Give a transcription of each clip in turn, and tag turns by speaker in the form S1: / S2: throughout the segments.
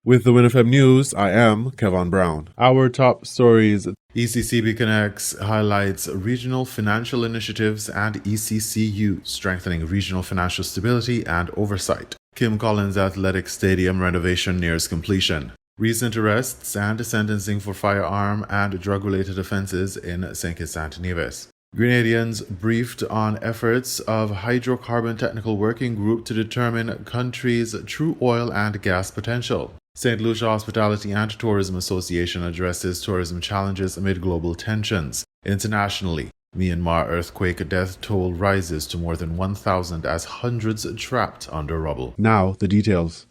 S1: With the WINN FM News, I am Kevin Brown. Our top stories: ECCB Connects highlights regional financial initiatives and ECCU strengthening regional financial stability and oversight. Kim Collins Athletic Stadium renovation nears completion. Recent arrests and sentencing for firearm and drug-related offenses in St. Kitts and Nevis. Grenadians briefed on efforts of Hydrocarbon Technical Working Group to determine country's true oil and gas potential. St. Lucia Hospitality and Tourism Association addresses tourism challenges amid global tensions. Internationally, Myanmar earthquake death toll rises to more than 1,000 as hundreds trapped under rubble. Now, the details.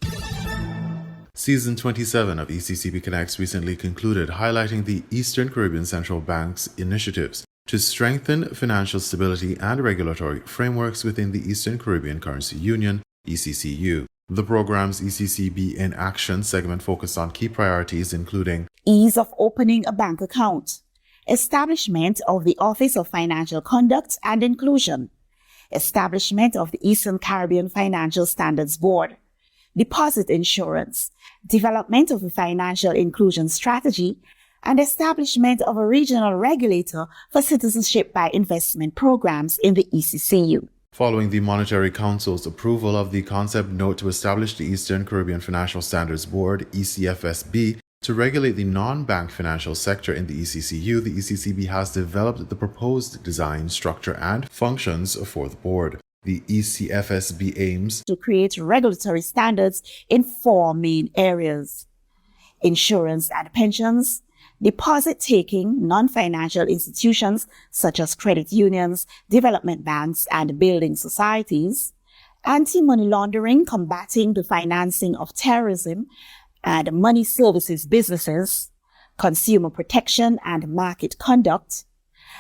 S1: Season 27 of ECCB Connects recently concluded, highlighting the Eastern Caribbean Central Bank's initiatives to strengthen financial stability and regulatory frameworks within the Eastern Caribbean Currency Union, ECCU. The program's ECCB in Action segment focused on key priorities including
S2: ease of opening a bank account, establishment of the Office of Financial Conduct and Inclusion, establishment of the Eastern Caribbean Financial Standards Board, deposit insurance, development of a financial inclusion strategy, and establishment of a regional regulator for citizenship by investment programs in the ECCU.
S1: Following the Monetary Council's approval of the concept note to establish the Eastern Caribbean Financial Standards Board, ECFSB, to regulate the non-bank financial sector in the ECCU, the ECCB has developed the proposed design, structure, and functions for the board. The ECFSB aims
S2: to create regulatory standards in 4 main areas: insurance and pensions, deposit-taking non-financial institutions such as credit unions, development banks, and building societies, anti-money laundering, combating the financing of terrorism and money services businesses, consumer protection and market conduct,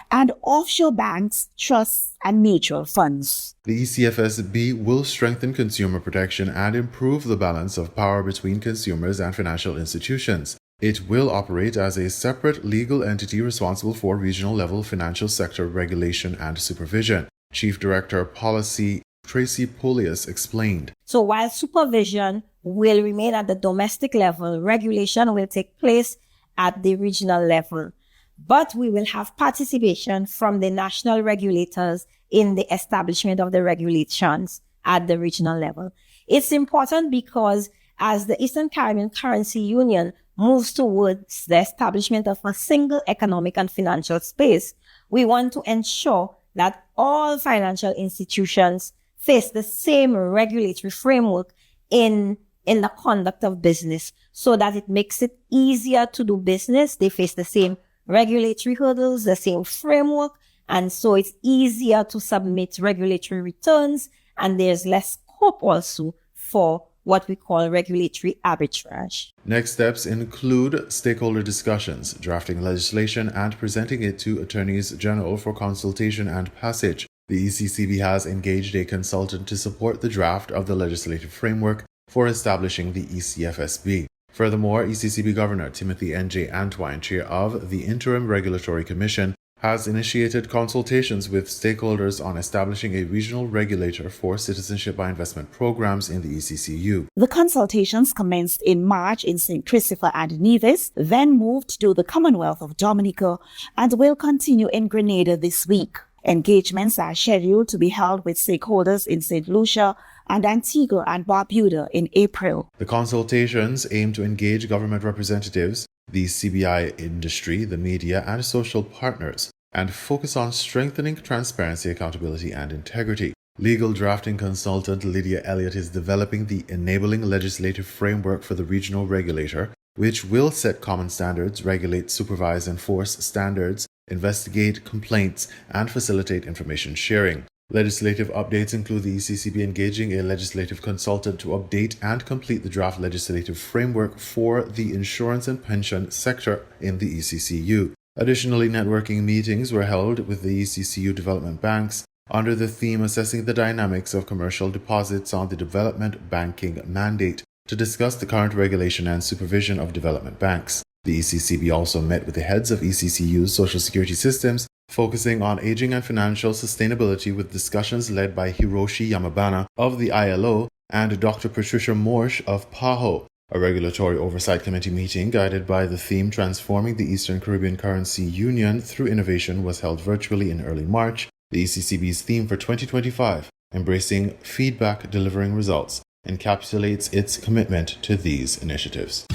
S2: and offshore banks, trusts, and mutual funds.
S1: The ECFSB will strengthen consumer protection and improve the balance of power between consumers and financial institutions. It will operate as a separate legal entity responsible for regional-level financial sector regulation and supervision. Chief Director Policy Tracy Polius explained.
S3: So while supervision will remain at the domestic level, regulation will take place at the regional level. But we will have participation from the national regulators in the establishment of the regulations at the regional level. It's important because as the Eastern Caribbean Currency Union moves towards the establishment of a single economic and financial space, we want to ensure that all financial institutions face the same regulatory framework in the conduct of business so that it makes it easier to do business. They face the same regulatory hurdles, the same framework, and so it's easier to submit regulatory returns, and there's less scope also for what we call regulatory arbitrage.
S1: Next steps include stakeholder discussions, drafting legislation, and presenting it to attorneys general for consultation and passage. The ECCB has engaged a consultant to support the draft of the legislative framework for establishing the ECFSB. Furthermore, ECCB Governor Timothy N.J. Antwine, chair of the Interim Regulatory Commission, has initiated consultations with stakeholders on establishing a regional regulator for citizenship by investment programs in the ECCU.
S2: The consultations commenced in March in St. Christopher and Nevis, then moved to the Commonwealth of Dominica, and will continue in Grenada this week. Engagements are scheduled to be held with stakeholders in St. Lucia and Antigua and Barbuda in April.
S1: The consultations aim to engage government representatives, the CBI industry, the media, and social partners, and focus on strengthening transparency, accountability, and integrity. Legal drafting consultant Lydia Elliott is developing the enabling legislative framework for the regional regulator, which will set common standards, regulate, supervise, enforce standards, investigate complaints, and facilitate information sharing. Legislative updates include the ECCB engaging a legislative consultant to update and complete the draft legislative framework for the insurance and pension sector in the ECCU. Additionally, networking meetings were held with the ECCU development banks under the theme assessing the dynamics of commercial deposits on the development banking mandate to discuss the current regulation and supervision of development banks. The ECCB also met with the heads of ECCU's social security systems, focusing on aging and financial sustainability with discussions led by Hiroshi Yamabana of the ILO and Dr. Patricia Morsch of PAHO. A regulatory oversight committee meeting guided by the theme Transforming the Eastern Caribbean Currency Union through Innovation was held virtually in early March. The ECCB's theme for 2025, Embracing Feedback Delivering Results, encapsulates its commitment to these initiatives.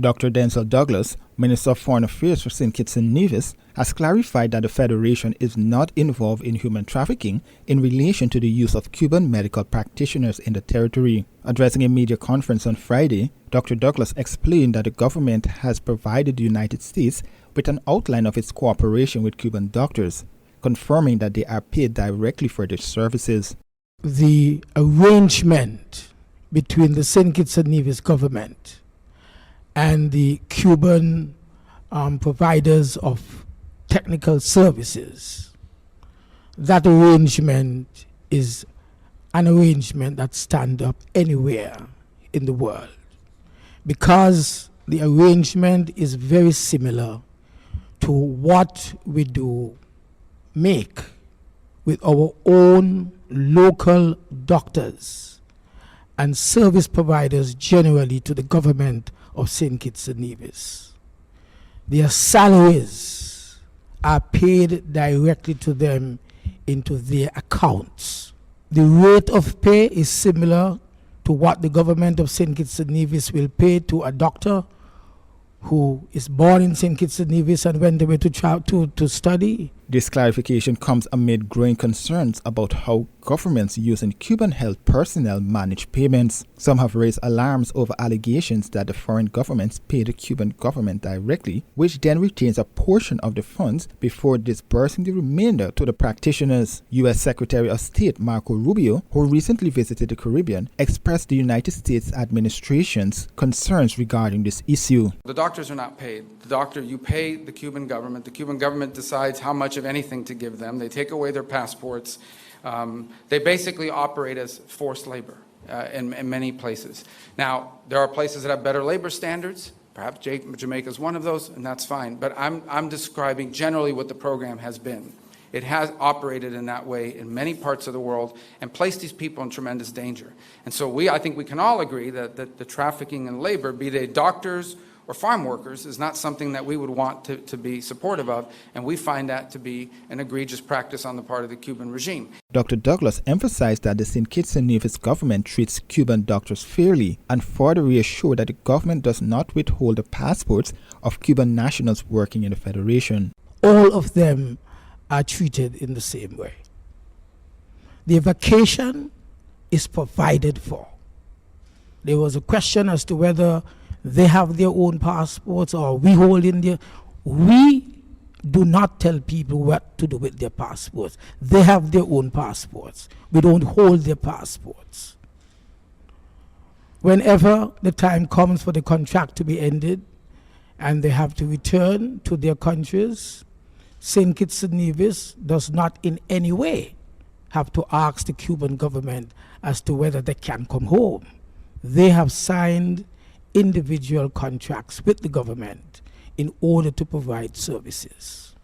S4: Dr. Denzel Douglas, Minister of Foreign Affairs for St. Kitts and Nevis, has clarified that the Federation is not involved in human trafficking in relation to the use of Cuban medical practitioners in the territory. Addressing a media conference on Friday, Dr. Douglas explained that the government has provided the United States with an outline of its cooperation with Cuban doctors, confirming that they are paid directly for their services.
S5: The arrangement between the St. Kitts and Nevis government and the Cuban providers of technical services, that arrangement is an arrangement that stands up anywhere in the world, because the arrangement is very similar to what we do make with our own local doctors and service providers generally to the government of St. Kitts and Nevis. Their salaries are paid directly to them into their accounts. The rate of pay is similar to what the government of St. Kitts and Nevis will pay to a doctor who is born in St. Kitts and Nevis and went away to study.
S4: This clarification comes amid growing concerns about how governments using Cuban health personnel manage payments. Some have raised alarms over allegations that the foreign governments pay the Cuban government directly, which then retains a portion of the funds before disbursing the remainder to the practitioners. U.S. Secretary of State Marco Rubio, who recently visited the Caribbean, expressed the United States administration's concerns regarding this issue.
S6: The doctors are not paid. You pay the Cuban government. The Cuban government decides how much of anything to give them. They take away their passports. They basically operate as forced labor in many places. Now, there are places that have better labor standards. Perhaps Jamaica is one of those, and that's fine. But I'm describing generally what the program has been. It has operated in that way in many parts of the world and placed these people in tremendous danger. And so I think we can all agree that the trafficking in labor, be they doctors or farm workers, is not something that we would want to be supportive of, and we find that to be an egregious practice on the part of the Cuban regime.
S4: Dr. Douglas emphasized that the St. Kitts and Nevis government treats Cuban doctors fairly and further reassured that the government does not withhold the passports of Cuban nationals working in the Federation.
S5: All of them are treated in the same way. Their vacation is provided for. There was a question as to whether they have their own passports or we hold in their. We do not tell people what to do with their passports. They have their own passports. We don't hold their passports. Whenever the time comes for the contract to be ended and they have to return to their countries, St. Kitts and Nevis does not in any way have to ask the Cuban government as to whether they can come home. They have signed individual contracts with the government in order to provide services.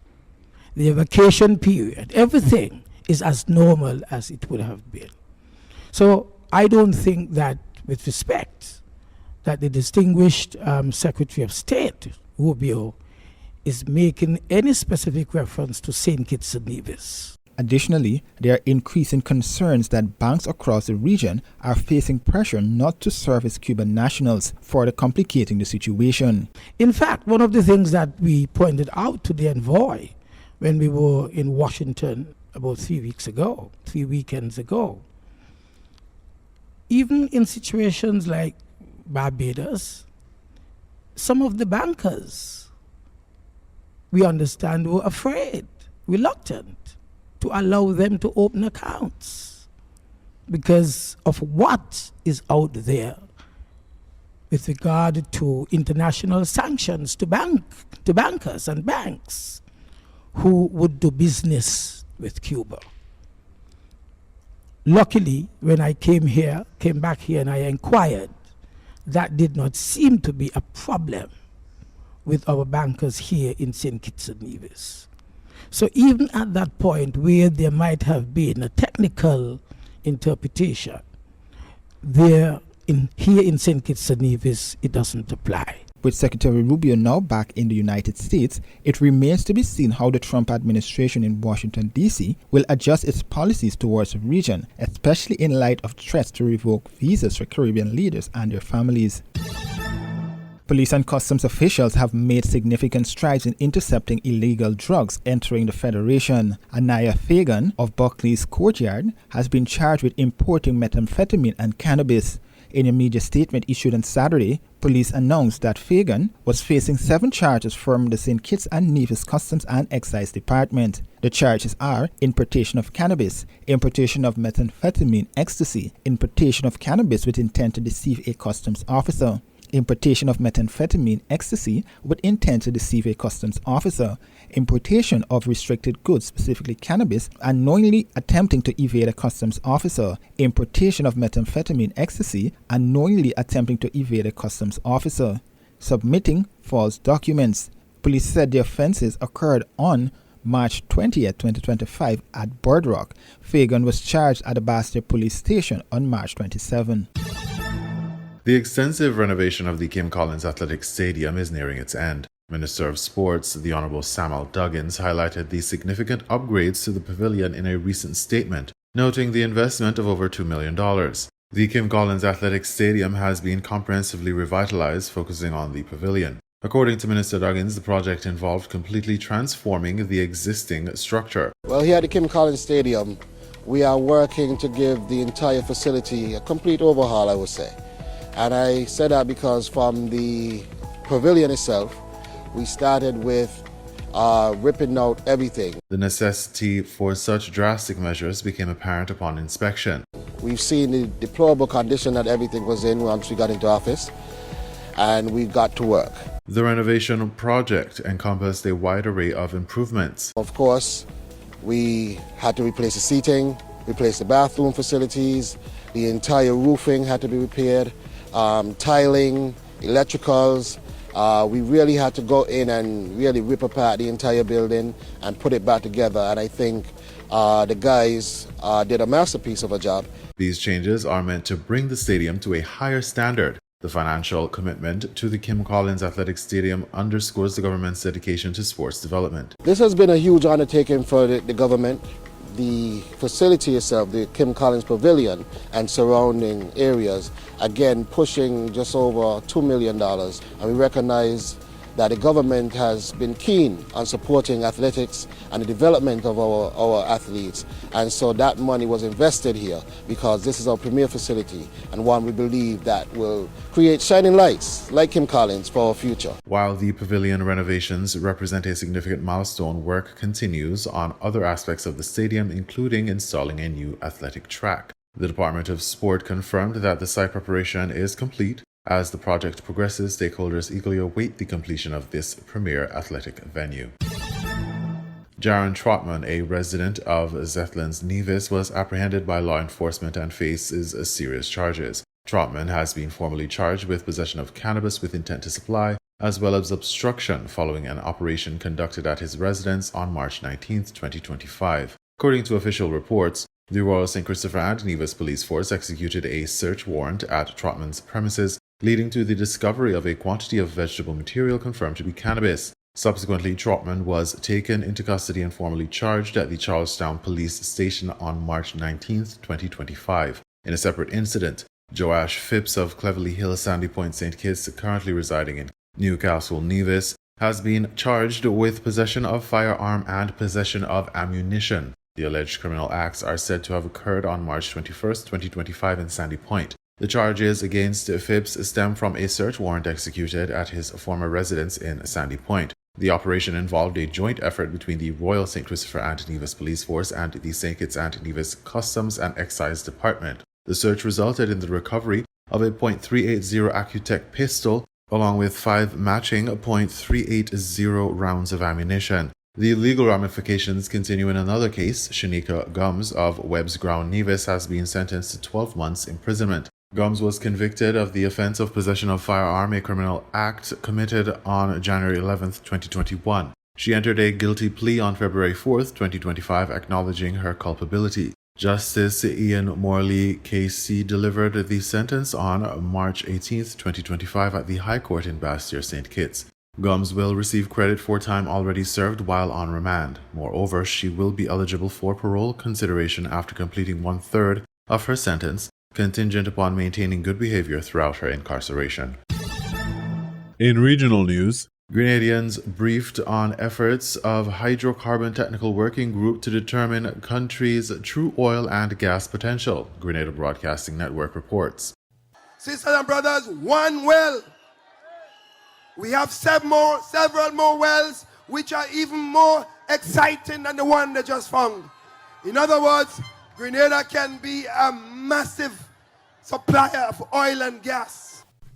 S5: Their vacation period, everything is as normal as it would have been. So I don't think that, with respect, that the distinguished Secretary of State, Rubio, is making any specific reference to St. Kitts and Nevis.
S4: Additionally, there are increasing concerns that banks across the region are facing pressure not to service Cuban nationals, further complicating the situation.
S5: In fact, one of the things that we pointed out to the envoy when we were in Washington about 3 weekends ago, even in situations like Barbados, some of the bankers, we understand, were afraid, reluctant to allow them to open accounts because of what is out there with regard to international sanctions to bankers and banks who would do business with Cuba. Luckily, when I came back here and I inquired, that did not seem to be a problem with our bankers here in St. Kitts and Nevis. So even at that point where there might have been a technical interpretation, there here in St. Kitts and Nevis, it doesn't apply.
S4: With Secretary Rubio now back in the United States, it remains to be seen how the Trump administration in Washington, D.C. will adjust its policies towards the region, especially in light of threats to revoke visas for Caribbean leaders and their families. Police and customs officials have made significant strides in intercepting illegal drugs entering the Federation. Anaya Fagan of Buckley's Courtyard has been charged with importing methamphetamine and cannabis. In a media statement issued on Saturday, police announced that Fagan was facing 7 charges from the St. Kitts and Nevis Customs and Excise Department. The charges are importation of cannabis, importation of methamphetamine ecstasy, importation of cannabis with intent to deceive a customs officer, importation of methamphetamine ecstasy with intent to deceive a customs officer, importation of restricted goods, specifically cannabis, and knowingly attempting to evade a customs officer, importation of methamphetamine ecstasy, and knowingly attempting to evade a customs officer, submitting false documents. Police said the offenses occurred on March 20th, 2025 at Birdrock. Fagan was charged at the Bastille Police Station on March 27.
S1: The extensive renovation of the Kim Collins Athletic Stadium is nearing its end. Minister of Sports, the Honourable Samuel Duggins, highlighted the significant upgrades to the pavilion in a recent statement, noting the investment of over $2 million. The Kim Collins Athletic Stadium has been comprehensively revitalized, focusing on the pavilion. According to Minister Duggins, the project involved completely transforming the existing structure.
S7: Well, here at the Kim Collins Stadium, we are working to give the entire facility a complete overhaul, I would say. And I said that because from the pavilion itself, we started with ripping out everything.
S1: The necessity for such drastic measures became apparent upon inspection.
S7: We've seen the deplorable condition that everything was in once we got into office, and we got to work.
S1: The renovation project encompassed a wide array of improvements.
S7: Of course, we had to replace the seating, replace the bathroom facilities, the entire roofing had to be repaired. Tiling, electricals, we really had to go in and really rip apart the entire building and put it back together, and I think the guys did a masterpiece of a job.
S1: These changes are meant to bring the stadium to a higher standard. The financial commitment to the Kim Collins Athletic Stadium underscores the government's dedication to sports development.
S7: This has been a huge undertaking for the government. The facility itself, the Kim Collins Pavilion and surrounding areas, again pushing just over $2 million. And we recognize that the government has been keen on supporting athletics and the development of our athletes. And so that money was invested here because this is our premier facility and one we believe that will create shining lights like Kim Collins for our future.
S1: While the pavilion renovations represent a significant milestone, work continues on other aspects of the stadium, including installing a new athletic track. The Department of Sport confirmed that the site preparation is complete. As the project progresses, stakeholders eagerly await the completion of this premier athletic venue. Jaron Trotman, a resident of Zetlands Nevis, was apprehended by law enforcement and faces serious charges. Trotman has been formally charged with possession of cannabis with intent to supply, as well as obstruction following an operation conducted at his residence on March 19, 2025. According to official reports, the Royal St. Christopher and Nevis Police Force executed a search warrant at Trotman's premises, leading to the discovery of a quantity of vegetable material confirmed to be cannabis. Subsequently, Trotman was taken into custody and formally charged at the Charlestown Police Station on March 19, 2025. In a separate incident, Joash Phipps of Cleverly Hill, Sandy Point, St. Kitts, currently residing in Newcastle, Nevis, has been charged with possession of firearm and possession of ammunition. The alleged criminal acts are said to have occurred on March 21, 2025 in Sandy Point. The charges against Phipps stem from a search warrant executed at his former residence in Sandy Point. The operation involved a joint effort between the Royal St. Christopher and Nevis Police Force and the St. Kitts and Nevis Customs and Excise Department. The search resulted in the recovery of a .380 Accutech pistol, along with 5 matching .380 rounds of ammunition. The legal ramifications continue in another case. Shanika Gums of Webb's Ground, Nevis, has been sentenced to 12 months imprisonment. Gums was convicted of the offense of possession of firearm, a criminal act committed on January 11, 2021. She entered a guilty plea on February 4, 2025, acknowledging her culpability. Justice Ian Morley KC delivered the sentence on March 18, 2025 at the High Court in Bastyr, St. Kitts. Gums will receive credit for time already served while on remand. Moreover, she will be eligible for parole consideration after completing 1/3 of her sentence, contingent upon maintaining good behavior throughout her incarceration. In regional news, Grenadians briefed on efforts of Hydrocarbon Technical Working Group to determine country's true oil and gas potential, Grenada Broadcasting Network reports.
S8: Sisters and brothers, one well. We have several more wells which are even more exciting than the one they just found. In other words, Grenada can be a massive supplier of oil and gas.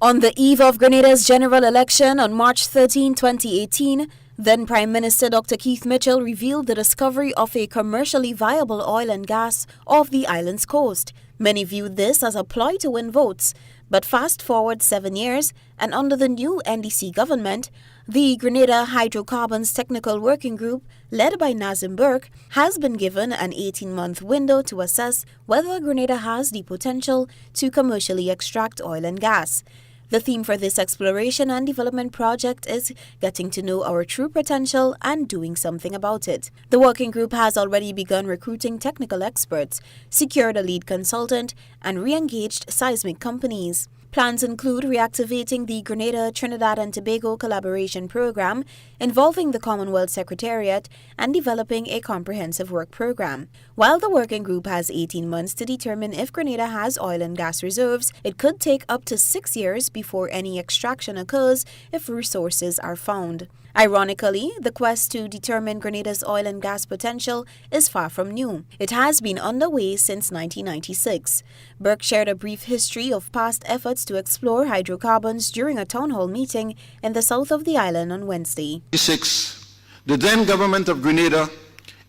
S9: On the eve of Grenada's general election on March 13, 2018, then Prime Minister Dr. Keith Mitchell revealed the discovery of a commercially viable oil and gas off the island's coast. Many viewed this as a ploy to win votes. But fast forward 7 years, and under the new NDC government, the Grenada Hydrocarbons Technical Working Group, led by Nazim Burke, has been given an 18-month window to assess whether Grenada has the potential to commercially extract oil and gas. The theme for this exploration and development project is getting to know our true potential and doing something about it. The working group has already begun recruiting technical experts, secured a lead consultant, and re-engaged seismic companies. Plans include reactivating the Grenada, Trinidad and Tobago Collaboration Program involving the Commonwealth Secretariat and developing a comprehensive work program. While the working group has 18 months to determine if Grenada has oil and gas reserves, it could take up to 6 years before any extraction occurs if resources are found. Ironically, the quest to determine Grenada's oil and gas potential is far from new. It has been underway since 1996. Burke shared a brief history of past efforts to explore hydrocarbons during a town hall meeting in the south of the island on Wednesday.
S10: The then government of Grenada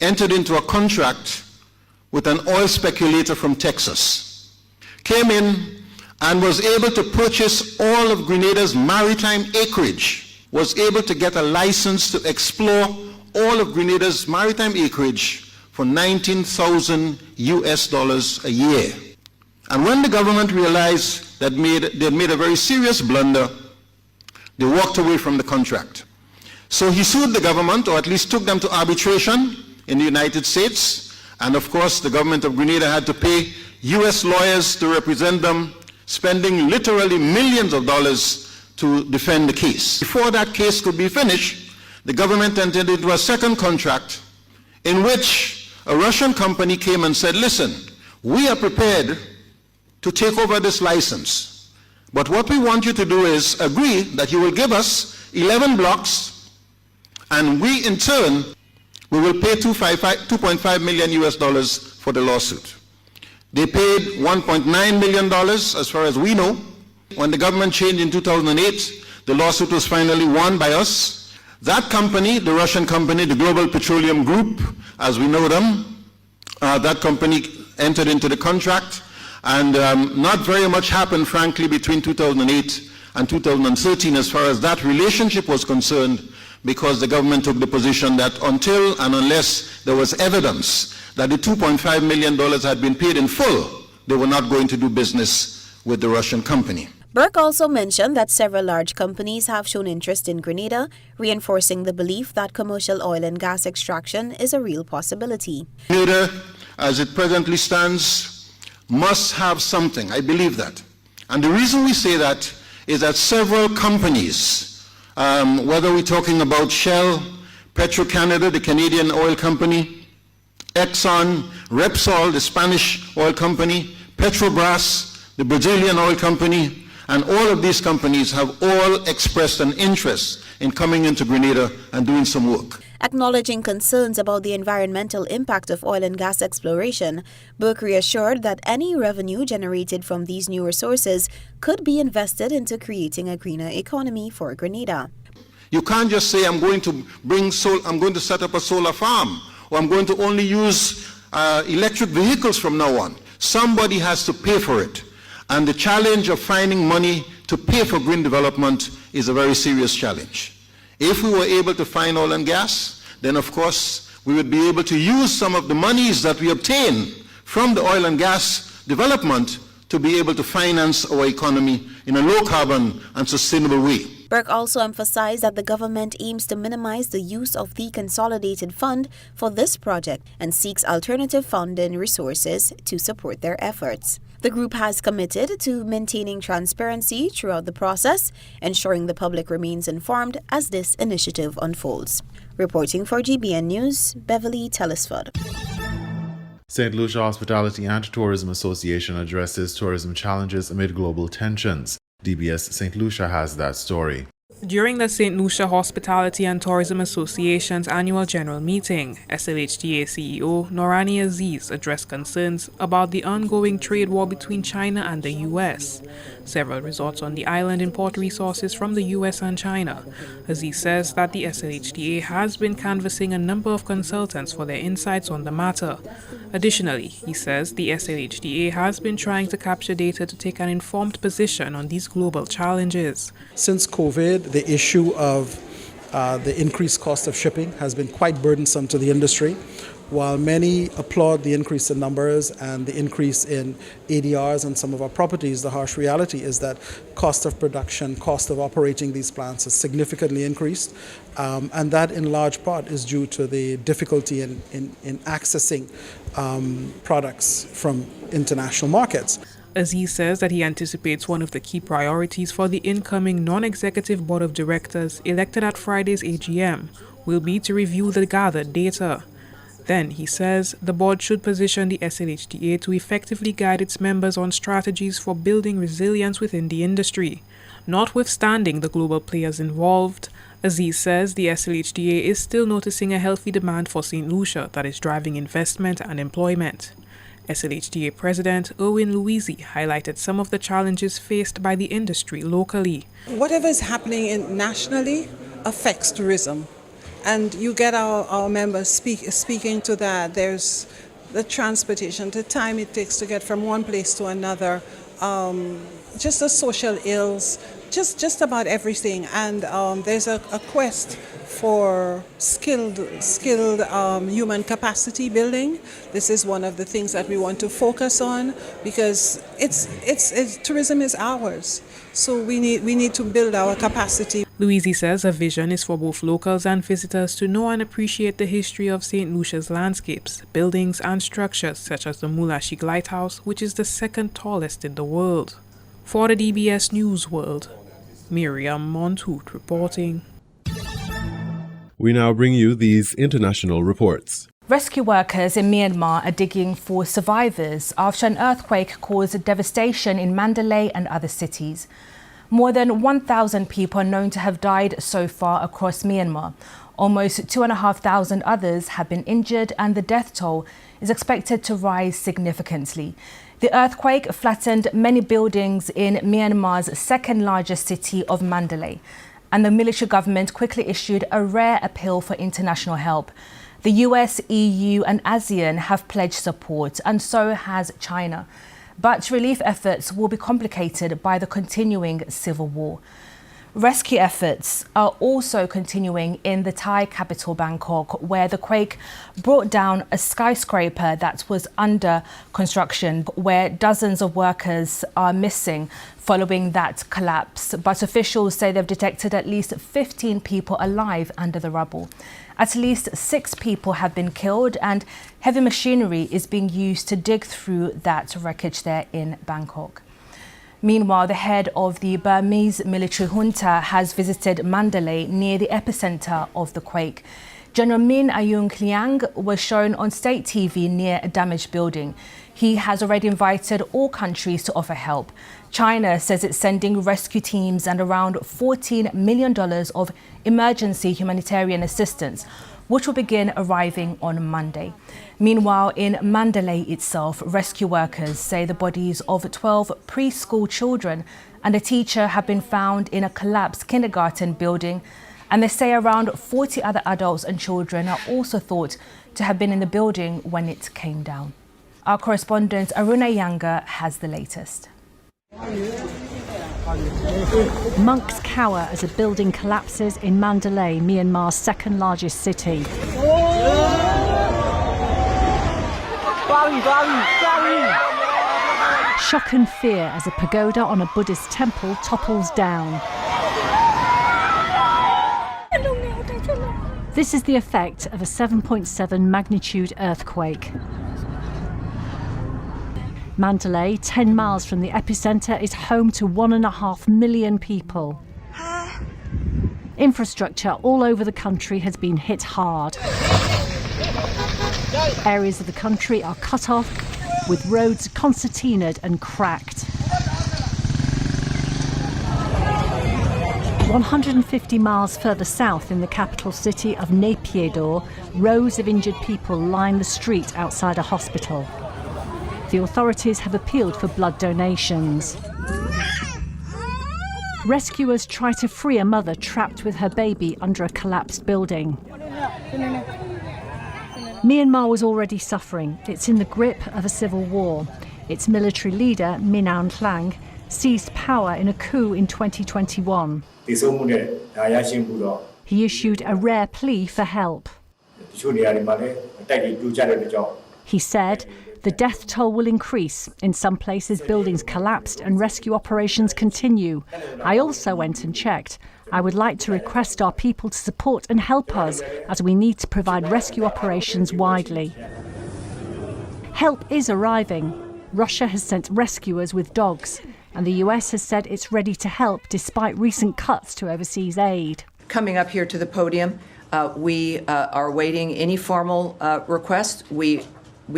S10: entered into a contract with an oil speculator from Texas, came in and was able to purchase all of Grenada's maritime acreage, was able to get a license to explore all of Grenada's maritime acreage for $19,000 a year. And when the government realized that they had made a very serious blunder, they walked away from the contract. So he sued the government, or at least took them to arbitration in the United States. And of course, the government of Grenada had to pay US lawyers to represent them, spending literally millions of dollars to defend the case. Before that case could be finished, the government entered into a second contract in which a Russian company came and said, listen, we are prepared to take over this license, but what we want you to do is agree that you will give us 11 blocks, and we in turn, we will pay $2.5 million for the lawsuit. They paid $1.9 million as far as we know. When the government changed in 2008, the lawsuit was finally won by us. That company, the Russian company, the Global Petroleum Group, as we know them, that company entered into the contract, and not very much happened, frankly, between 2008 and 2013 as far as that relationship was concerned, because the government took the position that until and unless there was evidence that the $2.5 million had been paid in full, they were not going to do business with the Russian company.
S9: Burke also mentioned that several large companies have shown interest in Grenada, reinforcing the belief that commercial oil and gas extraction is a real possibility.
S10: Grenada, as it presently stands, must have something. I believe that. And the reason we say that is that several companies, whether we're talking about Shell, Petro-Canada, the Canadian oil company, Exxon, Repsol, the Spanish oil company, Petrobras, the Brazilian oil company, and all of these companies have all expressed an interest in coming into Grenada and doing some work.
S9: Acknowledging concerns about the environmental impact of oil and gas exploration, Burke reassured that any revenue generated from these new resources could be invested into creating a greener economy for Grenada.
S10: You can't just say, I'm going to set up a solar farm, or I'm going to only use electric vehicles from now on. Somebody has to pay for it. And the challenge of finding money to pay for green development is a very serious challenge. If we were able to find oil and gas, then of course we would be able to use some of the monies that we obtain from the oil and gas development to be able to finance our economy in a low-carbon and sustainable way.
S9: Burke also emphasized that the government aims to minimize the use of the consolidated fund for this project and seeks alternative funding resources to support their efforts. The group has committed to maintaining transparency throughout the process, ensuring the public remains informed as this initiative unfolds. Reporting for GBN News, Beverly Telesford.
S1: St. Lucia Hospitality and Tourism Association addresses tourism challenges amid global tensions. DBS St. Lucia has that story.
S11: During the St. Lucia Hospitality and Tourism Association's annual general meeting, SLHTA CEO Norani Aziz addressed concerns about the ongoing trade war between China and the U.S. Several resorts on the island import resources from the U.S. and China. Aziz says that the SLHTA has been canvassing a number of consultants for their insights on the matter. Additionally, he says the SLHTA has been trying to capture data to take an informed position on these global challenges.
S12: Since COVID, the issue of the increased cost of shipping has been quite burdensome to the industry. While many applaud the increase in numbers and the increase in ADRs on some of our properties, the harsh reality is that cost of production, cost of operating these plants has significantly increased. And that in large part is due to the difficulty in accessing products from international markets.
S11: Aziz says that he anticipates one of the key priorities for the incoming non-executive board of directors elected at Friday's AGM will be to review the gathered data. Then, he says, the board should position the SLHTA to effectively guide its members on strategies for building resilience within the industry. Notwithstanding the global players involved, Aziz says the SLHTA is still noticing a healthy demand for St. Lucia that is driving investment and employment. SLHTA President Erwin Louisi highlighted some of the challenges faced by the industry locally.
S13: Whatever is happening nationally affects tourism. And you get our members speaking to that. There's the transportation, the time it takes to get from one place to another, just the social ills, just about everything. And there's a quest for skilled human capacity building. This is one of the things that we want to focus on because tourism is ours. So we need to build our capacity.
S11: Louisi says a vision is for both locals and visitors to know and appreciate the history of St. Lucia's landscapes, buildings and structures such as the Mulashik Lighthouse, which is the second tallest in the world. For the DBS News World, Miriam Montoot reporting.
S1: We now bring you these international reports.
S14: Rescue workers in Myanmar are digging for survivors after an earthquake caused devastation in Mandalay and other cities. More than 1,000 people are known to have died so far across Myanmar. Almost 2,500 others have been injured and the death toll is expected to rise significantly. The earthquake flattened many buildings in Myanmar's second largest city of Mandalay, and the military government quickly issued a rare appeal for international help. The US, EU and ASEAN have pledged support, and so has China. But relief efforts will be complicated by the continuing civil war. Rescue efforts are also continuing in the Thai capital Bangkok, where the quake brought down a skyscraper that was under construction, where dozens of workers are missing following that collapse. But officials say they've detected at least 15 people alive under the rubble. At least 6 people have been killed, and heavy machinery is being used to dig through that wreckage there in Bangkok. Meanwhile, the head of the Burmese military junta has visited Mandalay near the epicenter of the quake. General Min Aung Hlaing was shown on state TV near a damaged building. He has already invited all countries to offer help. China says it's sending rescue teams and around $14 million of emergency humanitarian assistance, which will begin arriving on Monday. Meanwhile, in Mandalay itself, rescue workers say the bodies of 12 preschool children and a teacher have been found in a collapsed kindergarten building, and they say around 40 other adults and children are also thought to have been in the building when it came down. Our correspondent Aruna Yanga has the latest.
S15: Monks cower as a building collapses in Mandalay, Myanmar's second largest city. Shock and fear as a pagoda on a Buddhist temple topples down. This is the effect of a 7.7 magnitude earthquake. Mandalay, 10 miles from the epicenter, is home to 1.5 million people. Infrastructure all over the country has been hit hard. Areas of the country are cut off, with roads concertinaed and cracked. 150 miles further south in the capital city of Naypyidaw, rows of injured people line the street outside a hospital. The authorities have appealed for blood donations. Rescuers try to free a mother trapped with her baby under a collapsed building. Myanmar was already suffering. It's in the grip of a civil war. Its military leader, Min Aung Hlaing, seized power in a coup in 2021. He issued a rare plea for help. He said, the death toll will increase. In some places, buildings collapsed and rescue operations continue. I also went and checked. I would like to request our people to support and help us, as we need to provide rescue operations widely. Help is arriving. Russia has sent rescuers with dogs, and the US has said it's ready to help despite recent cuts to overseas aid.
S16: Coming up here to the podium, we are awaiting any formal request. We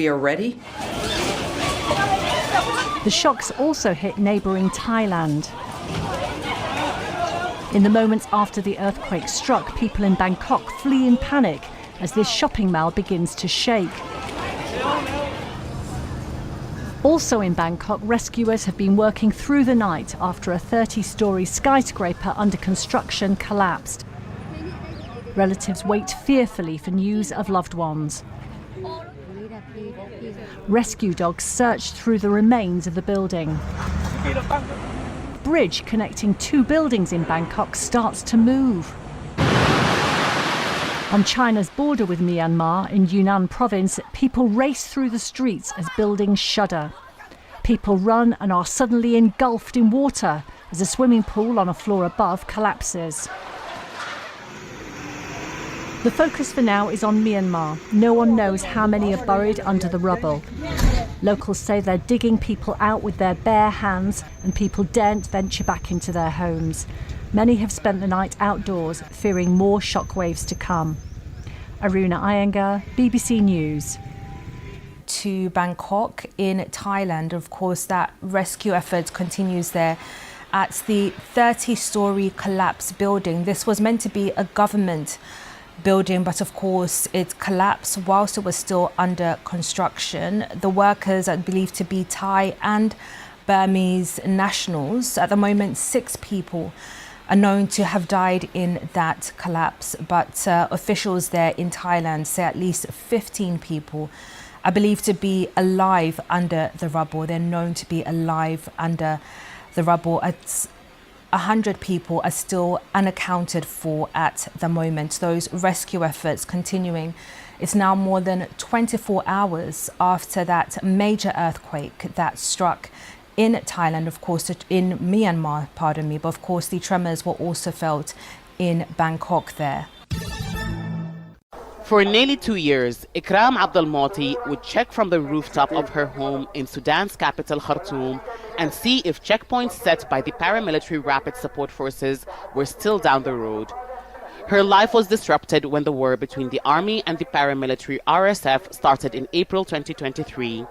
S16: are ready.
S15: The shocks also hit neighbouring Thailand. In the moments after the earthquake struck, people in Bangkok flee in panic as this shopping mall begins to shake. Also in Bangkok, rescuers have been working through the night after a 30-storey skyscraper under construction collapsed. Relatives wait fearfully for news of loved ones. Rescue dogs search through the remains of the building. Bridge connecting two buildings in Bangkok starts to move. On China's border with Myanmar, in Yunnan province, people race through the streets as buildings shudder. People run and are suddenly engulfed in water as a swimming pool on a floor above collapses. The focus for now is on Myanmar. No one knows how many are buried under the rubble. Locals say they're digging people out with their bare hands, and people daren't venture back into their homes. Many have spent the night outdoors, fearing more shockwaves to come. Aruna Iyengar, BBC News.
S14: To Bangkok in Thailand, of course, that rescue effort continues there at the 30-storey collapsed building. This was meant to be a government building, but of course it collapsed whilst it was still under construction. The workers are believed to be Thai and Burmese nationals. At the moment, 6 people are known to have died in that collapse, but officials there in Thailand say at least 15 people are believed to be alive under the rubble. They're known to be alive under the rubble. 100 people are still unaccounted for at the moment. Those rescue efforts continuing. It's now more than 24 hours after that major earthquake that struck in Thailand, of course, in Myanmar, pardon me, but of course the tremors were also felt in Bangkok there.
S17: For nearly 2 years, Ikram Abdelmoti would check from the rooftop of her home in Sudan's capital, Khartoum, and see if checkpoints set by the paramilitary rapid support forces were still down the road. Her life was disrupted when the war between the army and the paramilitary RSF started in April 2023.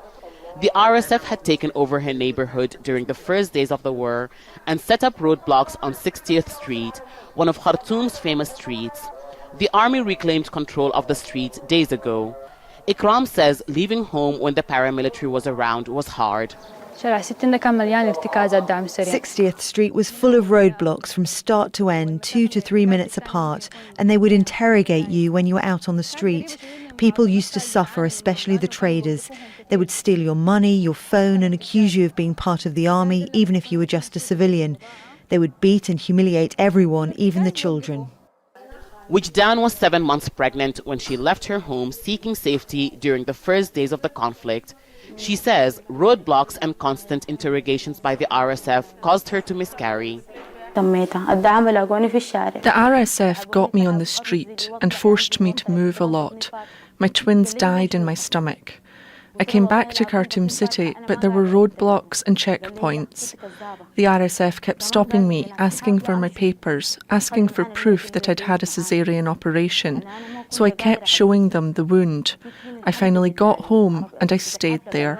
S17: The RSF had taken over her neighborhood during the first days of the war and set up roadblocks on 60th Street, one of Khartoum's famous streets. The army reclaimed control of the street days ago. Ikram says leaving home when the paramilitary was around was hard.
S18: 60th Street was full of roadblocks from start to end, 2 to 3 minutes apart, and they would interrogate you when you were out on the street. People used to suffer, especially the traders. They would steal your money, your phone, and accuse you of being part of the army, even if you were just a civilian. They would beat and humiliate everyone, even the children.
S17: Wijdan was 7 months pregnant when she left her home seeking safety during the first days of the conflict. She says roadblocks and constant interrogations by the RSF caused her to miscarry.
S19: The RSF got me on the street and forced me to move a lot. My twins died in my stomach. I came back to Khartoum City, but there were roadblocks and checkpoints. The RSF kept stopping me, asking for my papers, asking for proof that I'd had a caesarean operation. So I kept showing them the wound. I finally got home and I stayed there.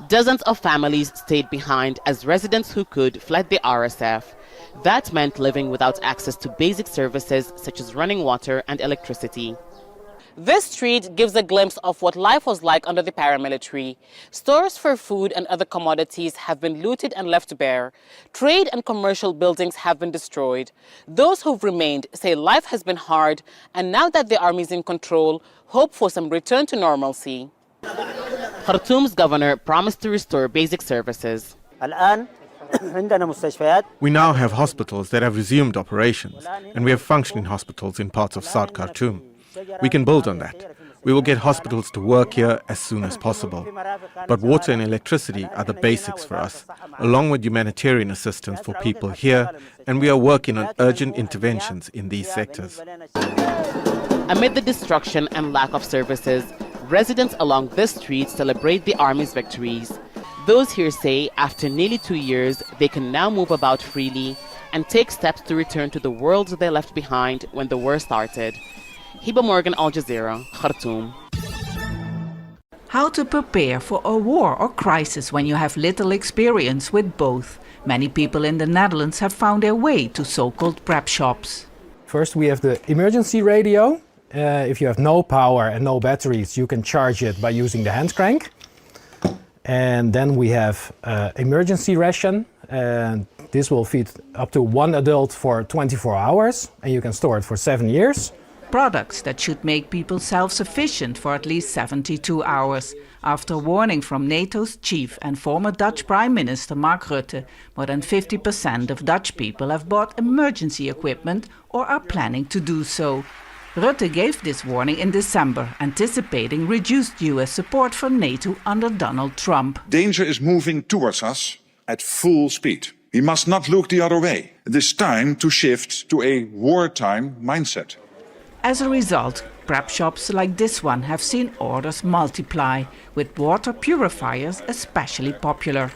S17: Dozens of families stayed behind as residents who could fled the RSF. That meant living without access to basic services such as running water and electricity. This street gives a glimpse of what life was like under the paramilitary. Stores for food and other commodities have been looted and left bare. Trade and commercial buildings have been destroyed. Those who've remained say life has been hard, and now that the army is in control, hope for some return to normalcy. Khartoum's governor promised to restore basic services.
S20: We now have hospitals that have resumed operations, and we have functioning hospitals in parts of South Khartoum. We can build on that. We will get hospitals to work here as soon as possible. But water and electricity are the basics for us, along with humanitarian assistance for people here, and we are working on urgent interventions in these sectors.
S17: Amid the destruction and lack of services, residents along this street celebrate the army's victories. Those here say after nearly 2 years, they can now move about freely and take steps to return to the world they left behind when the war started. Hiba Morgan, Al Jazeera, Khartoum.
S21: How to prepare for a war or crisis when you have little experience with both. Many people in the Netherlands have found their way to so-called prep shops.
S22: First, we have the emergency radio. If you have no power and no batteries, you can charge it by using the hand crank. And then we have emergency ration. And this will feed up to 1 adult for 24 hours, and you can store it for 7 years.
S21: Products that should make people self-sufficient for at least 72 hours. After warning from NATO's chief and former Dutch Prime Minister Mark Rutte, more than 50% of Dutch people have bought emergency equipment or are planning to do so. Rutte gave this warning in December, anticipating reduced US support for NATO under Donald Trump.
S23: Danger is moving towards us at full speed. We must not look the other way. It is time to shift to a wartime mindset.
S21: As a result, prep shops like this one have seen orders multiply, with water purifiers especially popular.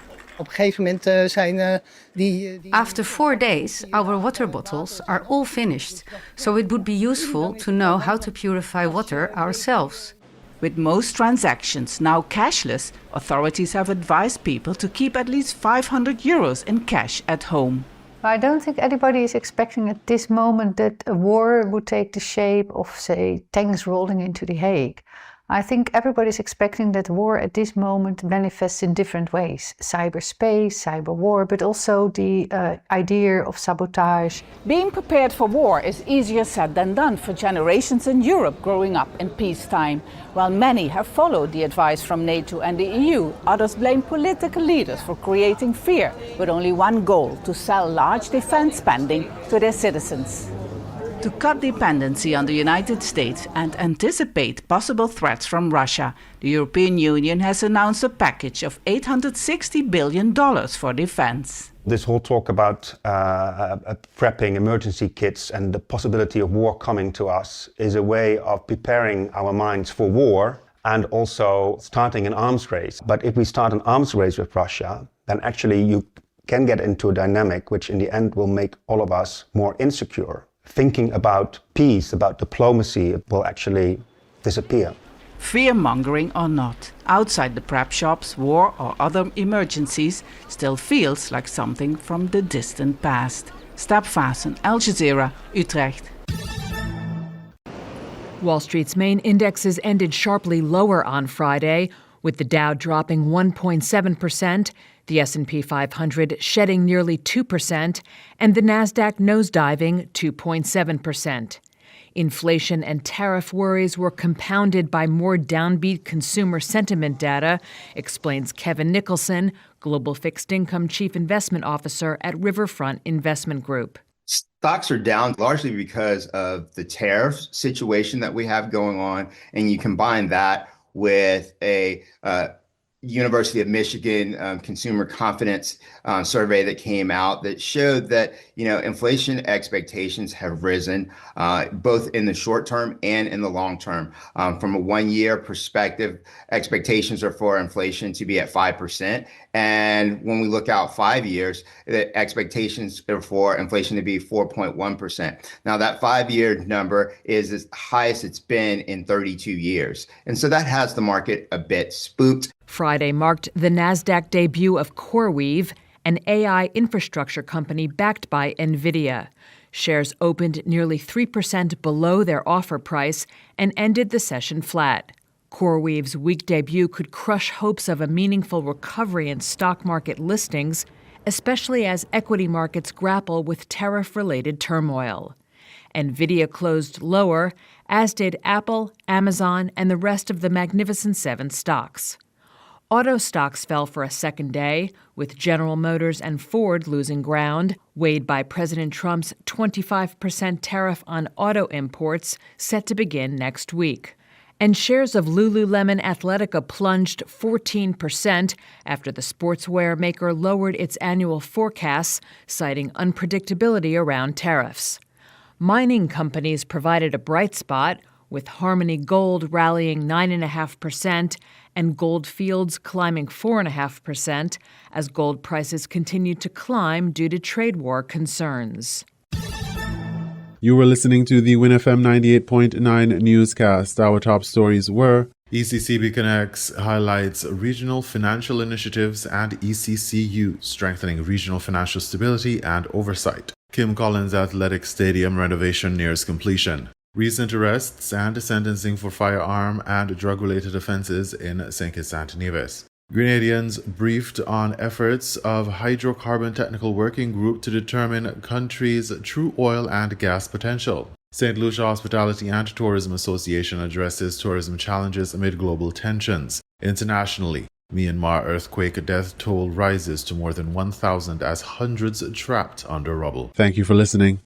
S24: After 4 days, our water bottles are all finished, so it would be useful to know how to purify water ourselves.
S21: With most transactions now cashless, authorities have advised people to keep at least €500 in cash at home.
S25: I don't think anybody is expecting at this moment that a war would take the shape of, say, tanks rolling into The Hague. I think everybody's expecting that war at this moment manifests in different ways. Cyberspace, cyber war, but also the idea of sabotage.
S21: Being prepared for war is easier said than done for generations in Europe growing up in peacetime. While many have followed the advice from NATO and the EU, others blame political leaders for creating fear, with only one goal: to sell large defense spending to their citizens. To cut dependency on the United States and anticipate possible threats from Russia, the European Union has announced a package of $860 billion for defense.
S26: This whole talk about prepping emergency kits and the possibility of war coming to us is a way of preparing our minds for war and also starting an arms race. But if we start an arms race with Russia, then actually you can get into a dynamic which in the end will make all of us more insecure. Thinking about peace, about diplomacy, will actually disappear.
S21: Fear-mongering or not, outside the prep shops, war or other emergencies still feels like something from the distant past. Stap Vassen, Al Jazeera, Utrecht.
S27: Wall Street's main indexes ended sharply lower on Friday, with the Dow dropping 1.7%, the S&P 500 shedding nearly 2%, and the Nasdaq nosediving 2.7%. Inflation and tariff worries were compounded by more downbeat consumer sentiment data, explains Kevin Nicholson, Global Fixed Income Chief Investment Officer at Riverfront Investment Group.
S2: Stocks are down largely because of the tariff situation that we have going on, and you combine that with a University of Michigan consumer confidence survey that came out that showed that inflation expectations have risen both in the short term and in the long term. From a 1 year perspective, expectations are for inflation to be at 5%. And when we look out 5 years, the expectations are for inflation to be 4.1%. Now, that 5-year number is as high as it's been in 32 years. And so that has the market a bit spooked.
S27: Friday marked the NASDAQ debut of CoreWeave, an AI infrastructure company backed by NVIDIA. Shares opened nearly 3% below their offer price and ended the session flat. CoreWeave's week debut could crush hopes of a meaningful recovery in stock market listings, especially as equity markets grapple with tariff-related turmoil. NVIDIA closed lower, as did Apple, Amazon, and the rest of the Magnificent Seven stocks. Auto stocks fell for a second day, with General Motors and Ford losing ground, weighed by President Trump's 25% tariff on auto imports set to begin next week. And shares of Lululemon Athletica plunged 14% after the sportswear maker lowered its annual forecasts, citing unpredictability around tariffs. Mining companies provided a bright spot, with Harmony Gold rallying 9.5% and Gold Fields climbing 4.5% as gold prices continued to climb due to trade war concerns.
S1: You were listening to the WINN FM 98.9 newscast. Our top stories were ECCB Connects highlights regional financial initiatives and ECCU strengthening regional financial stability and oversight. Kim Collins Athletic Stadium renovation nears completion. Recent arrests and sentencing for firearm and drug-related offenses in St. Kitts and Nevis. Grenadians briefed on efforts of Hydrocarbon Technical Working Group to determine country's true oil and gas potential. St. Lucia Hospitality and Tourism Association addresses tourism challenges amid global tensions. Internationally, Myanmar earthquake death toll rises to more than 1,000 as hundreds trapped under rubble. Thank you for listening.